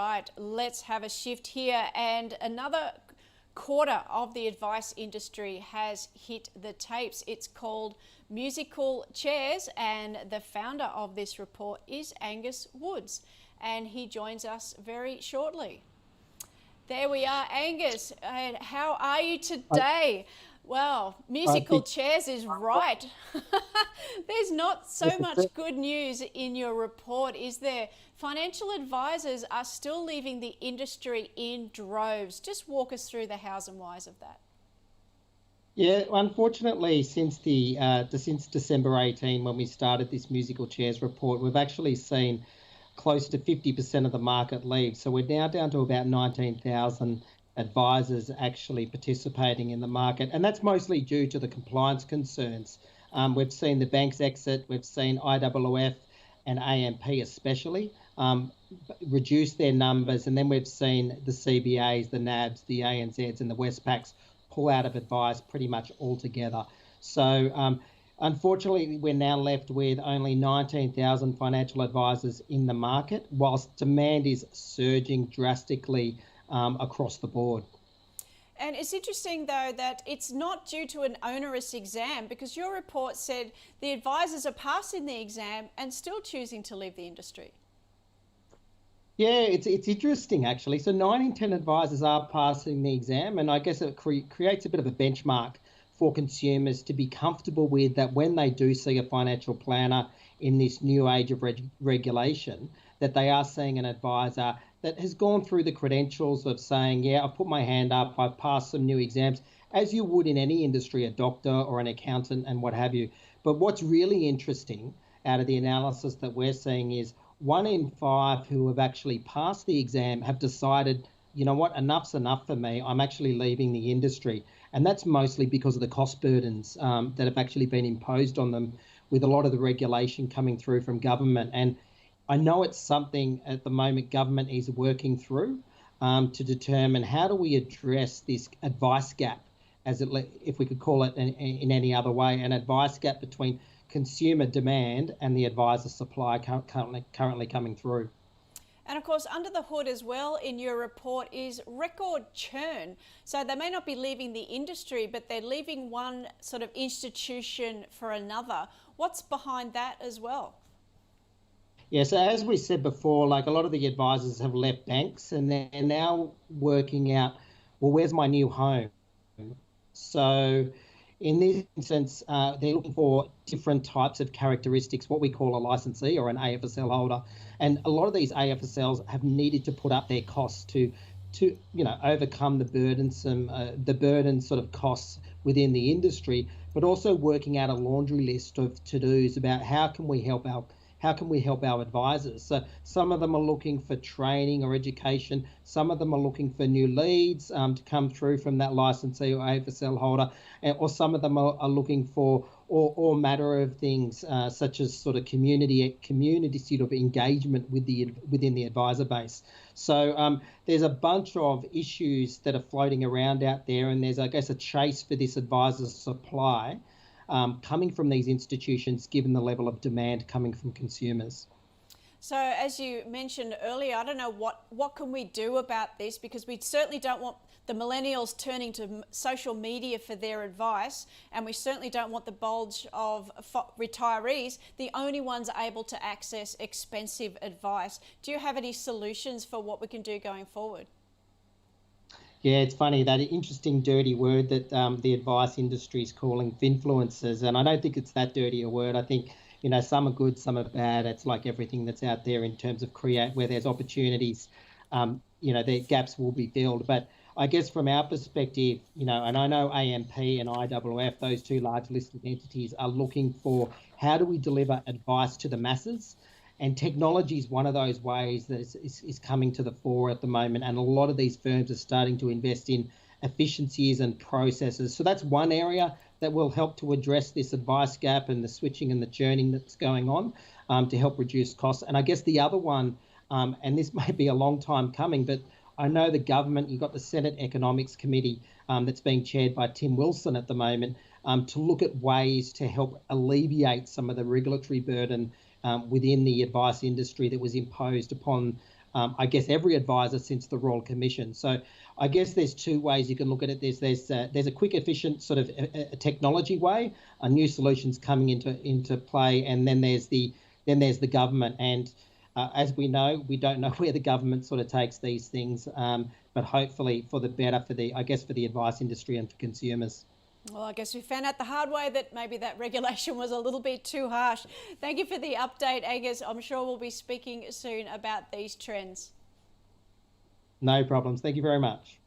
right, let's have a shift here. And another quarter of the advice industry has hit the tapes. It's called musical chairs, and the founder of this report is Angus Woods, and he joins us very shortly. There we are, Angus. How are you today? Well, musical chairs is right. There's not so much good news in your report, is there? Financial advisors are still leaving the industry in droves. Just walk us through the hows and whys of that. Yeah, unfortunately, since December 18, when we started this musical chairs report, we've actually seen close to 50% of the market leave. So we're now down to about 19,000 advisors actually participating in the market, and that's mostly due to the compliance concerns. We've seen the banks exit, we've seen IAAF and AMP especially reduce their numbers, and then we've seen the CBAs, the NABs, the ANZs and the Westpacs pull out of advice pretty much altogether. So unfortunately, we're now left with only 19,000 financial advisors in the market, whilst demand is surging drastically across the board. And it's interesting, though, that it's not due to an onerous exam, because your report said the advisors are passing the exam and still choosing to leave the industry. Yeah, it's interesting, actually. So 9 in 10 advisors are passing the exam, and I guess it creates a bit of a benchmark for consumers to be comfortable with, that when they do see a financial planner in this new age of regulation, that they are seeing an advisor that has gone through the credentials of saying, yeah, I've put my hand up, I've passed some new exams, as you would in any industry, a doctor or an accountant and what have you. But what's really interesting out of the analysis that we're seeing is 1 in 5 who have actually passed the exam have decided, you know what, enough's enough for me, I'm actually leaving the industry. And that's mostly because of the cost burdens that have actually been imposed on them with a lot of the regulation coming through from government. And I know it's something at the moment government is working through to determine how do we address this advice gap, if we could call it in any other way, an advice gap between consumer demand and the advisor supply currently coming through. And of course, under the hood as well in your report is record churn. So they may not be leaving the industry, but they're leaving one sort of institution for another. What's behind that as well? Yeah, so as we said before, like a lot of the advisors have left banks and they're now working out, well, where's my new home? So in this instance, they're looking for different types of characteristics, what we call a licensee or an AFSL holder. And a lot of these AFSLs have needed to put up their costs to overcome the burden sort of costs within the industry, but also working out a laundry list of to-dos about how can we help our advisors. So some of them are looking for training or education. Some of them are looking for new leads to come through from that licensee or AFSL holder, or some of them are looking for all matter of things such as sort of community sort of engagement within the advisor base. So there's a bunch of issues that are floating around out there, and there's, I guess, a chase for this advisor supply coming from these institutions, given the level of demand coming from consumers. So as you mentioned earlier, I don't know what can we do about this, because we certainly don't want the millennials turning to social media for their advice, and we certainly don't want the bulge of retirees, the only ones able to access expensive advice. Do you have any solutions for what we can do going forward? Yeah, it's funny, that interesting dirty word that the advice industry is calling finfluencers, and I don't think it's that dirty a word. I think, some are good, some are bad. It's like everything that's out there in terms of where there's opportunities, the gaps will be filled. But I guess from our perspective, and I know AMP and IAAF, those two large listed entities, are looking for how do we deliver advice to the masses. And technology is one of those ways that is coming to the fore at the moment. And a lot of these firms are starting to invest in efficiencies and processes. So that's one area that will help to address this advice gap and the switching and the churning that's going on to help reduce costs. And I guess the other one, and this may be a long time coming, but I know the government, you've got the Senate Economics Committee that's being chaired by Tim Wilson at the moment to look at ways to help alleviate some of the regulatory burden within the advice industry that was imposed upon I guess, every advisor since the Royal Commission. So I guess there's two ways you can look at it. There's a quick, efficient sort of a technology way, new solutions coming into play, and then there's the government. And as we know, we don't know where the government sort of takes these things, but hopefully for the better for the advice industry and for consumers. Well, I guess we found out the hard way that maybe that regulation was a little bit too harsh. Thank you for the update, Angus. I'm sure we'll be speaking soon about these trends. No problems. Thank you very much.